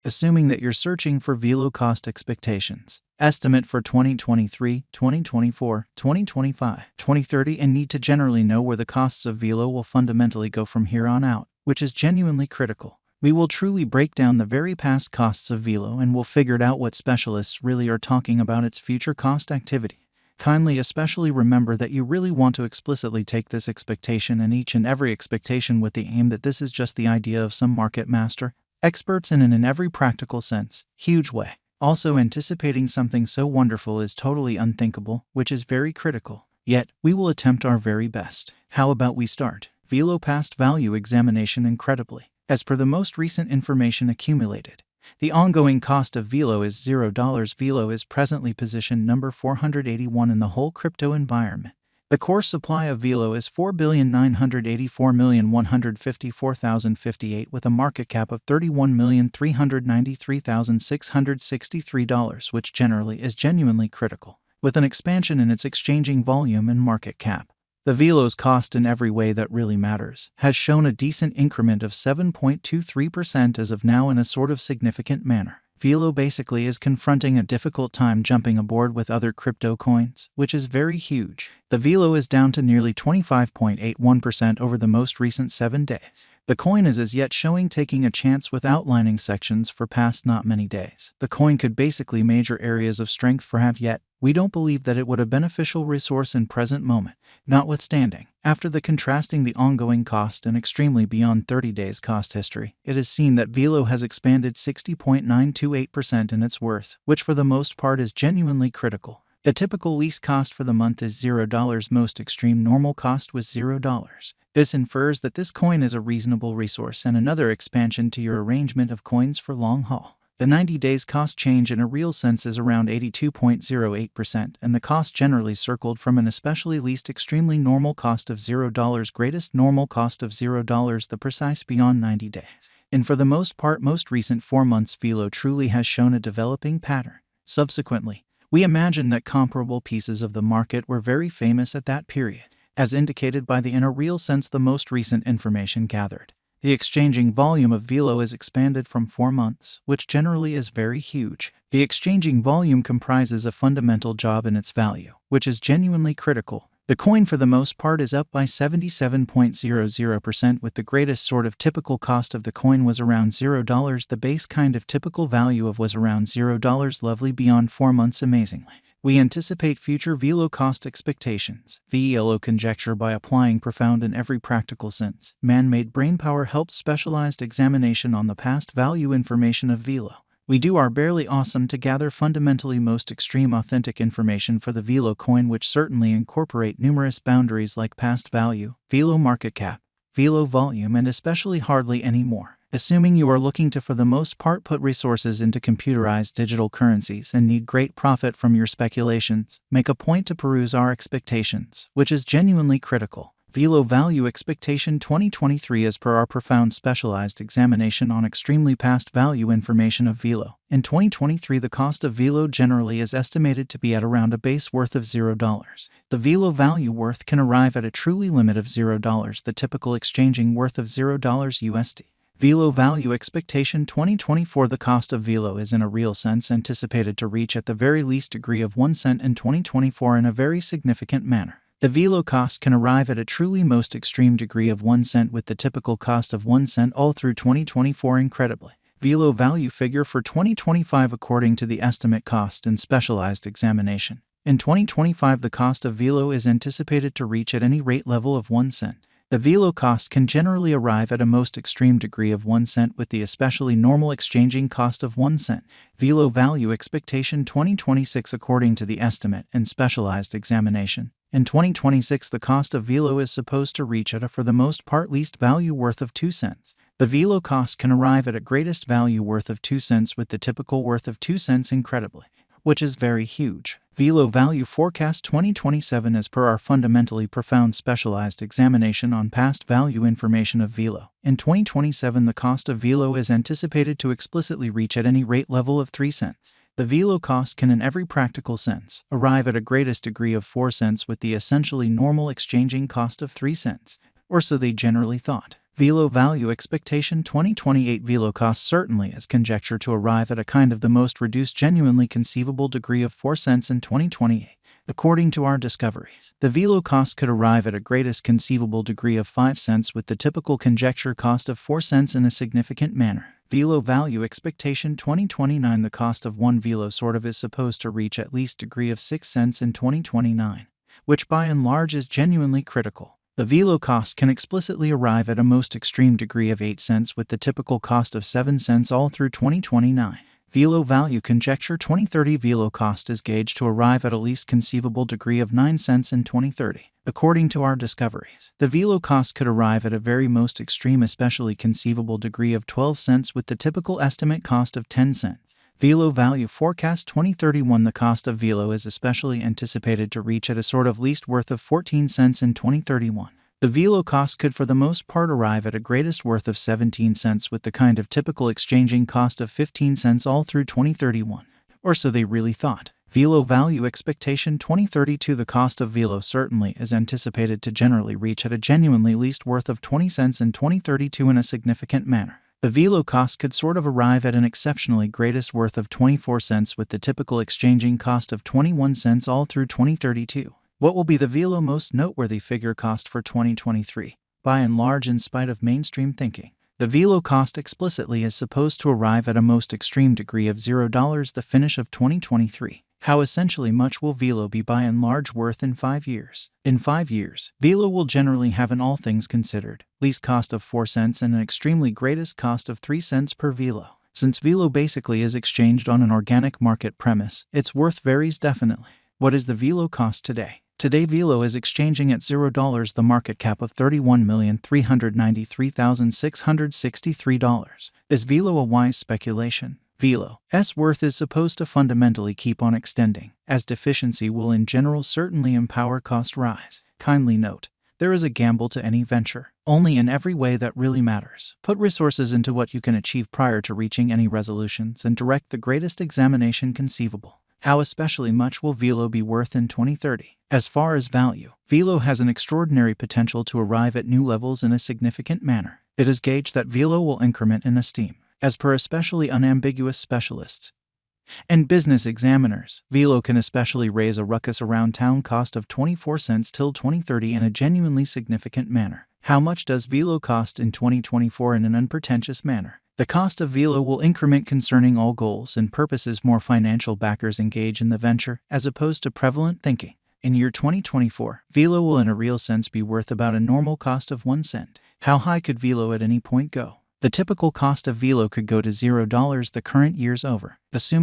assuming that you're searching for Velo cost expectations, estimate for 2023, 2024, 2025, 2030, and need to generally know where the costs of Velo will fundamentally go from here on out, which is genuinely critical. We will truly break down the very past costs of Velo and we'll figure out what specialists really are talking about its future cost activity. Kindly especially remember that you really want to explicitly take this expectation and each and every expectation with the aim that this is just the idea of some market master, experts in every practical sense, huge way. Also, anticipating something so wonderful is totally unthinkable, which is very critical. Yet, we will attempt our very best. How about we start? Velo past value examination. Incredibly, as per the most recent information accumulated, the ongoing cost of Velo is $0. Velo is presently position number 481 in the whole crypto environment. The core supply of Velo is 4,984,154,058 with a market cap of $31,393,663, which generally is genuinely critical, with an expansion in its exchanging volume and market cap. The Velo's cost in every way that really matters has shown a decent increment of 7.23% as of now in a sort of significant manner. Velo basically is confronting a difficult time jumping aboard with other crypto coins, which is very huge. The Velo is down to nearly 25.81% over the most recent 7 days. The coin is as yet showing taking a chance with outlining sections for past not many days. The coin could basically major areas of strength for have yet. We don't believe that it would a beneficial resource in present moment. Notwithstanding, after the contrasting the ongoing cost and extremely beyond 30 days cost history, it is seen that Velo has expanded 60.928% in its worth, which for the most part is genuinely critical. The typical lease cost for the month is $0. Most extreme normal cost was $0. This infers that this coin is a reasonable resource and another expansion to your arrangement of coins for long haul. The 90 days cost change in a real sense is around 82.08%, and the cost generally circled from an especially least extremely normal cost of $0 greatest normal cost of $0 the precise beyond 90 days. And for the most part most recent 4 months Velo truly has shown a developing pattern. Subsequently, we imagine that comparable pieces of the market were very famous at that period, as indicated by the in a real sense the most recent information gathered. The exchanging volume of Velo is expanded from 4 months, which generally is very huge. The exchanging volume comprises a fundamental job in its value, which is genuinely critical. The coin for the most part is up by 77.00%, with the greatest sort of typical cost of the coin was around $0. The base kind of typical value of was around $0 lovely beyond 4 months amazingly. We anticipate future Velo cost expectations. Velo conjecture by applying profound in every practical sense. Man-made brainpower helps specialized examination on the past value information of Velo. We do our barely awesome to gather fundamentally most extreme authentic information for the Velo coin, which certainly incorporate numerous boundaries like past value, Velo market cap, Velo volume, and especially hardly any more. Assuming you are looking to for the most part put resources into computerized digital currencies and need great profit from your speculations, make a point to peruse our expectations, which is genuinely critical. Velo value expectation 2023 as per our profound specialized examination on extremely past value information of Velo. In 2023 the cost of Velo generally is estimated to be at around a base worth of $0. The Velo value worth can arrive at a truly limit of $0, the typical exchanging worth of $0 USD. Velo value expectation 2024 the cost of Velo is in a real sense anticipated to reach at the very least degree of 1 cent in 2024 in a very significant manner. The Velo cost can arrive at a truly most extreme degree of 1 cent with the typical cost of 1 cent all through 2024 incredibly. Velo value figure for 2025 according to the estimate cost and specialized examination. In 2025 the cost of Velo is anticipated to reach at any rate level of 1 cent. The Velo cost can generally arrive at a most extreme degree of 1 cent with the especially normal exchanging cost of 1 cent. Velo value expectation 2026 according to the estimate and specialized examination. In 2026 the cost of Velo is supposed to reach at a for the most part least value worth of 2 cents. The Velo cost can arrive at a greatest value worth of 2 cents with the typical worth of 2 cents incredibly, which is very huge. Velo value forecast 2027 as per our fundamentally profound specialized examination on past value information of Velo. In 2027 the cost of Velo is anticipated to explicitly reach at any rate level of 3 cents. The Velo cost can in every practical sense arrive at a greatest degree of 4 cents with the essentially normal exchanging cost of 3 cents, or so they generally thought. Velo value expectation 2028 Velo cost certainly is conjecture to arrive at a kind of the most reduced genuinely conceivable degree of 4 cents in 2028. According to our discoveries, the Velo cost could arrive at a greatest conceivable degree of 5 cents with the typical conjecture cost of 4 cents in a significant manner. Velo value expectation 2029 the cost of one Velo sort of is supposed to reach at least degree of 6 cents in 2029, which by and large is genuinely critical. The Velo cost can explicitly arrive at a most extreme degree of 8 cents with the typical cost of 7 cents all through 2029. Velo value conjecture 2030 Velo cost is gauged to arrive at a least conceivable degree of 9 cents in 2030. According to our discoveries, the Velo cost could arrive at a very most extreme especially conceivable degree of 12 cents with the typical estimate cost of 10 cents. Velo value forecast 2031 the cost of Velo is especially anticipated to reach at a sort of least worth of 14 cents in 2031. The Velo cost could for the most part arrive at a greatest worth of 17 cents with the kind of typical exchanging cost of 15 cents all through 2031. Or so they really thought. Velo value expectation 2032 the cost of Velo certainly is anticipated to generally reach at a genuinely least worth of 20 cents in 2032 in a significant manner. The Velo cost could sort of arrive at an exceptionally greatest worth of 24 cents with the typical exchanging cost of 21 cents all through 2032. What will be the Velo most noteworthy figure cost for 2023? By and large, in spite of mainstream thinking, the Velo cost explicitly is supposed to arrive at a most extreme degree of $0 the finish of 2023. How essentially much will Velo be by and large worth in 5 years? In 5 years, Velo will generally have an all things considered, least cost of 4 cents and an extremely greatest cost of 3 cents per Velo. Since Velo basically is exchanged on an organic market premise, its worth varies definitely. What is the Velo cost today? Today Velo is exchanging at $0 the market cap of $31,393,663. Is Velo a wise speculation? Velo's worth is supposed to fundamentally keep on extending, as deficiency will in general certainly empower cost rise. Kindly note, there is a gamble to any venture, only in every way that really matters. Put resources into what you can achieve prior to reaching any resolutions and direct the greatest examination conceivable. How especially much will Velo be worth in 2030? As far as value, Velo has an extraordinary potential to arrive at new levels in a significant manner. It is gauged that Velo will increment in esteem. As per especially unambiguous specialists and business examiners, Velo can especially raise a ruckus around town cost of 24 cents till 2030 in a genuinely significant manner. How much does Velo cost in 2024 in an unpretentious manner? The cost of Velo will increment concerning all goals and purposes more financial backers engage in the venture, as opposed to prevalent thinking. In year 2024, Velo will in a real sense be worth about a normal cost of 1 cent. How high could Velo at any point go? The typical cost of Velo could go to $0 the current year's over, assuming